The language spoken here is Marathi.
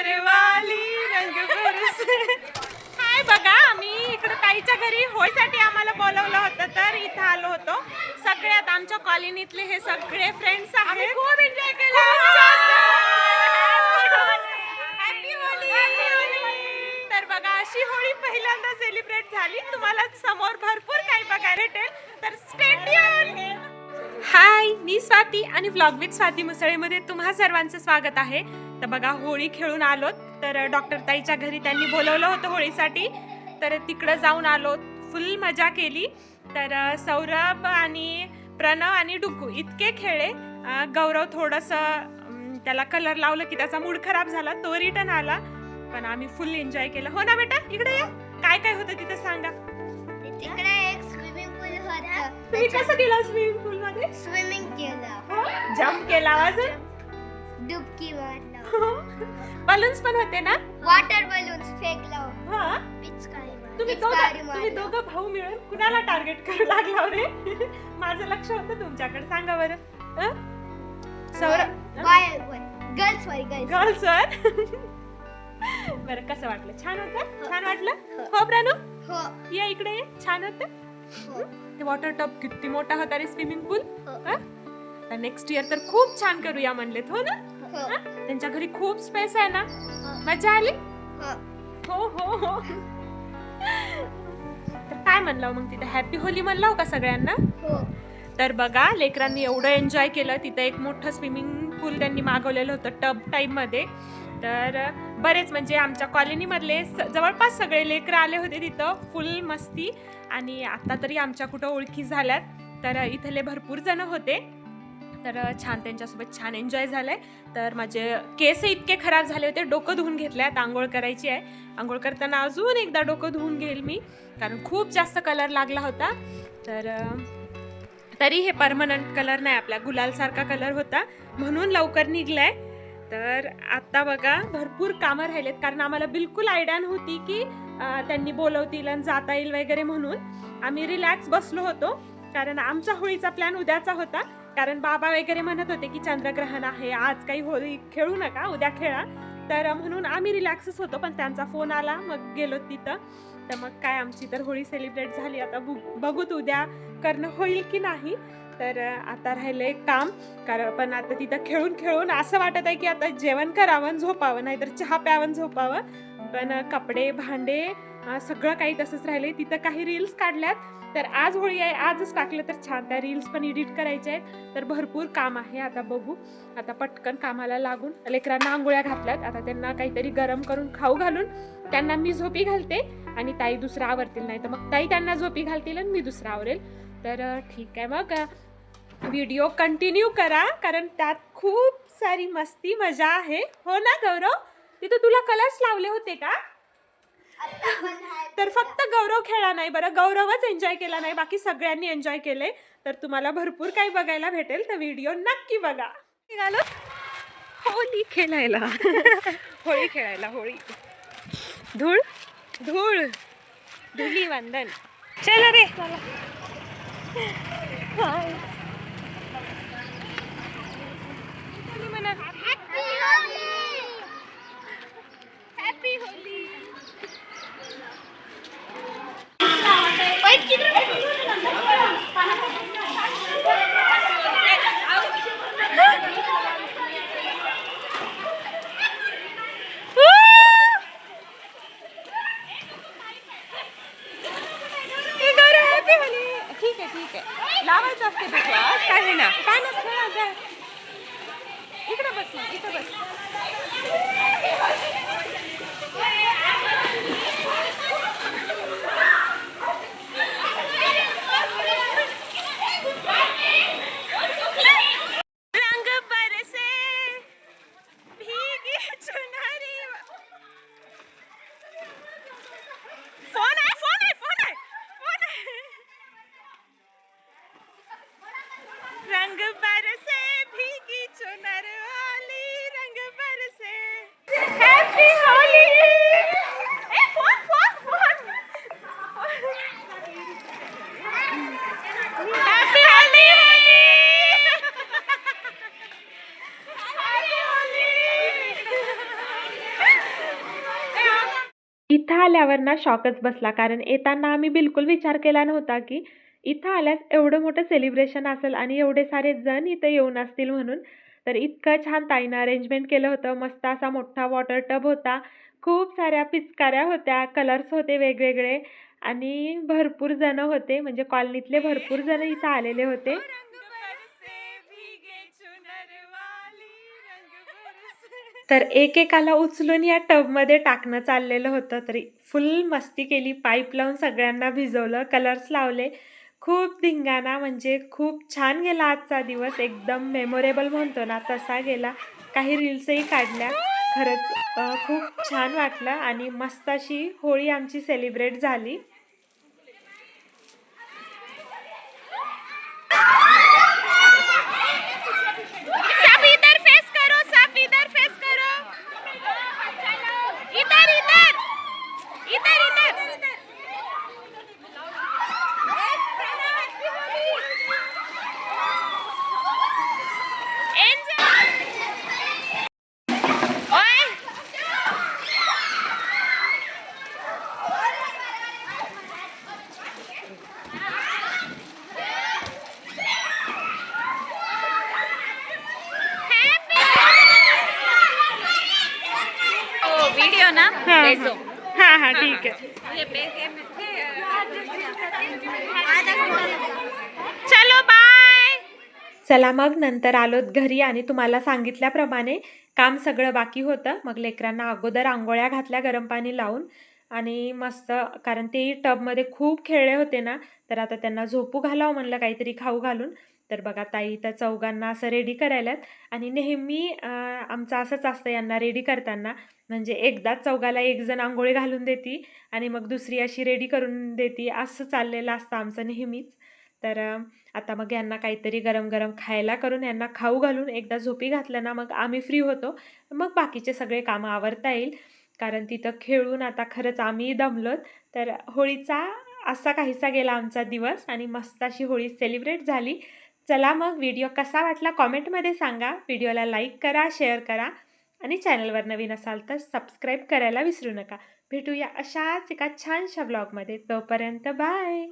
चुनर वाली रंग बरसे। हाय बघा, आम्ही इकडे ताईच्या घरी होळीसाठी आम्हाला बोलवलं होतं, तर इथं आलो होतो. सगळ्यात आमच्या कॉलनीतले हे सगळे फ्रेंड्स आहेत. खूप एन्जॉय केला. Happy Holy. तर बघा, अशी होळी पहिल्यांदा सेलिब्रेट झाली. तुम्हाला समोर भरपूर काही बघायला भेटेल, तर स्टे ट्यून. हाय, मी स्वाती आणि व्लॉग विथ स्वाती मुसळेमध्ये तुम्हा सर्वांचं स्वागत आहे. तर बघा, होळी खेळून आलोत. तर डॉक्टर ताईच्या घरी त्यांनी बोलवलं होतं होळीसाठी, तर तिकडं जाऊन आलो. फुल मजा केली. तर सौरभ आणि प्रणव आणि डुकू इतके खेळले. गौरव थोडंसं त्याला कलर लावलं की त्याचा मूड खराब झाला, तो रिटर्न आला. पण आम्ही फुल एन्जॉय केलं. हो ना बेटा, इकडे या. काय काय होतं तिथं सांगा. तिकडे एक स्विमिंग पूल होता. तुम्ही कसं केलं स्विमिंग पूल मध्ये? स्विमिंग केलं, जम्प केला, अजून डुबकी मारलं, बलून्स पण होते ना. वॉटर बलून्स फेकलं, हा, पिचकारी तुम्ही दोघं भाऊ मिळून कुणाला टार्गेट करू लागला रे? माझं लक्ष होतं तुमच्याकडे. सांगा बरं. सौरभ गर्ल्स गर्ल्सवर. बरं, कसं वाटलं? छान होतं? छान वाटलं? हो प्रणू, हो या इकडे ये. छान होतं. हो ते वॉटर टब किती मोठा होता रे, स्विमिंग पूल. हो. नेक्स्ट इयर तर खूप छान करूया म्हणलेत. हो ना. हो. त्यांच्या घरी खूप स्पेस आहे ना. मजा आली. हो. हो हो हो. तर काय म्हणलं मग तिथे? हॅपी होली म्हणलं का सगळ्यांना? हो. तर बघा, लेकरांनी एवढं एन्जॉय केलं. तिथं एक मोठं स्विमिंग पूल त्यांनी मागवलेलं होतं टब टाईपमध्ये. तर बरेच म्हणजे आमच्या कॉलनीमधले जवळपास सगळे लेकरं आले होते तिथं. फुल मस्ती. आणि आता तरी आमच्या कुठं ओळखी झाल्यात, तर इथले भरपूर जण होते. तर छान त्यांच्यासोबत छान एन्जॉय झालंय. तर माझे केस इतके खराब झाले होते, डोकं धुवून घेतले. आता आंघोळ करायची आहे. आंघोळ करताना अजून एकदा डोकं धुवून घेईल मी, कारण खूप जास्त कलर लागला होता. तर तरी हे परमनंट कलर नाही, आपल्या गुलालसारखा कलर होता, म्हणून लवकर निघलाय. तर आता बघा, भरपूर कामं राहिलेत, कारण आम्हाला बिलकुल आयडिया नव्हती की त्यांनी बोलवतील आणि जाता येईल वगैरे. म्हणून आम्ही रिलॅक्स बसलो होतो, कारण आमचा होळीचा प्लॅन उद्याचा होता. कारण बाबा वगैरे म्हणत होते की चंद्रग्रहण आहे, आज काही होळी खेळू नका, उद्या खेळा. तर म्हणून आम्ही रिलॅक्सच होतो. पण त्यांचा फोन आला, मग गेलो तिथं. तर मग काय, आमची तर होळी सेलिब्रेट झाली. आता बघूत उद्या करणं होईल की नाही. तर आता राहिलंय काम. कारण पण आता तिथं खेळून खेळून असं वाटत आहे की आता जेवण करावं, झोपावं, नाहीतर चहा प्यावं, झोपावं. पण कपडे भांडे सगळं काही तसंच राहिलंय. तिथं काही रील्स काढल्यात, तर आज होळी आहे, आजच टाकलं तर छान. त्या रील्स पण एडिट करायच्या आहेत. तर भरपूर काम आहे. आता बघू, आता पटकन कामाला लागून. लेकरांना आंघोळ्या घातल्यात, आता त्यांना काहीतरी गरम करून खाऊ घालून त्यांना मी झोपी घालते. आणि ताई दुसरा आवरतील, नाही तर मग ताई त्यांना झोपी घालतील आणि मी दुसरा आवरेल. तर ठीक आहे, मग व्हिडिओ कंटिन्यू करा, कारण त्यात खूप सारी मस्ती मजा आहे. हो ना गौरव? तिथं तुला कलर्स लावले होते का? तर फक्त गौरव खेळला नाही बरं, गौरवच एन्जॉय केला नाही, बाकी सगळ्यांनी एन्जॉय केले. तर तुम्हाला भरपूर काही बघायला भेटेल, तर व्हिडिओ नक्की बघा. निघालो होळी खेळायला. होळी खेळायला, होळी. धूळ धूळ धुली वंदन. चल रे, चला. म्हणा हॅपी होली. Happy Holy. ठीक आहे, ठीक आहे, लावायचं असते विश्वास. काय ना, काय नसतं. इकडे बस ना, इकडे बस. रंग बरसे भीगी चुनरी. फोन आहे, फोन आहे, फोन आहे, फोन आहे. रंग बरसे भीगी चुनर वाली रंग बरसे. Happy Holy. Phone phone phone. Happy Holy. Happy Holy. इथं आल्यावर ना शॉकच बसला, कारण येताना आम्ही बिलकुल विचार केला नव्हता की इथं आल्यास एवढं मोठं सेलिब्रेशन असेल आणि एवढे सारे जण इथं येऊन असतील म्हणून. तर इतकं छान ताईनं अरेंजमेंट केलं होतं. मस्त असा मोठा वॉटर टब होता. खूप साऱ्या पिचकाऱ्या होत्या, कलर्स होते वेगवेगळे आणि भरपूर जणं होते. म्हणजे कॉलनीतले भरपूर जण इथं आलेले होते. तर एकेकाला उचलून या टबमध्ये टाकणं चाललेलं होतं. तरी फुल मस्ती केली. पाईप लावून सगळ्यांना भिजवलं, कलर्स लावले. खूप धिंगाणा, म्हणजे खूप छान गेला आजचा दिवस. एकदम मेमोरेबल म्हणतो ना तसा गेला. काही रील्सही काढल्या. खरंच खूप छान वाटलं आणि मस्त अशी होळी आमची सेलिब्रेट झाली. सब इधर फेस करो, सब इधर फेस करो. इधर इधर इधर इधर. वीडियो ना हाँ हाँ ठीक है. चलो बाय. चला मग नंतर आलोत घरी आणि तुम्हाला सांगितल्याप्रमाणे काम सगळं बाकी होतं. मग लेकरांना अगोदर आंघोळ्या घातल्या गरम पाणी लावून आणि मस्त, कारण ते टबमध्ये खूप खेळले होते ना, तर आता त्यांना झोपू घालावं म्हणलं काहीतरी खाऊ घालून. तर बघा ताई त्या चौघांना असं रेडी करायल्यात आणि नेहमी आमचं असंच असतं यांना रेडी करताना. म्हणजे एकदाच चौघाला एक जण आंघोळी घालून देती आणि मग दुसरी अशी रेडी करून देती, असं चाललेलं असतं आमचं नेहमीच. तर आता मग यांना काहीतरी गरम गरम खायला करून यांना खाऊ घालून एकदा झोपी घातलं ना, मग आम्ही फ्री होतो. मग बाकीचे सगळे कामं आवरता येईल, कारण तिथं खेळून आता खरंच आम्ही दमलोत. तर होळीचा असा काहीसा गेला आमचा दिवस आणि मस्त अशी होळी सेलिब्रेट झाली. चला मग व्हिडिओ कसा वाटला कॉमेंटमध्ये सांगा. व्हिडिओला लाईक करा, शेअर करा आणि चॅनलवर नवीन असाल तर सबस्क्राईब करायला विसरू नका. भेटूया अशाच एका छानशा ब्लॉगमध्ये. तोपर्यंत बाय.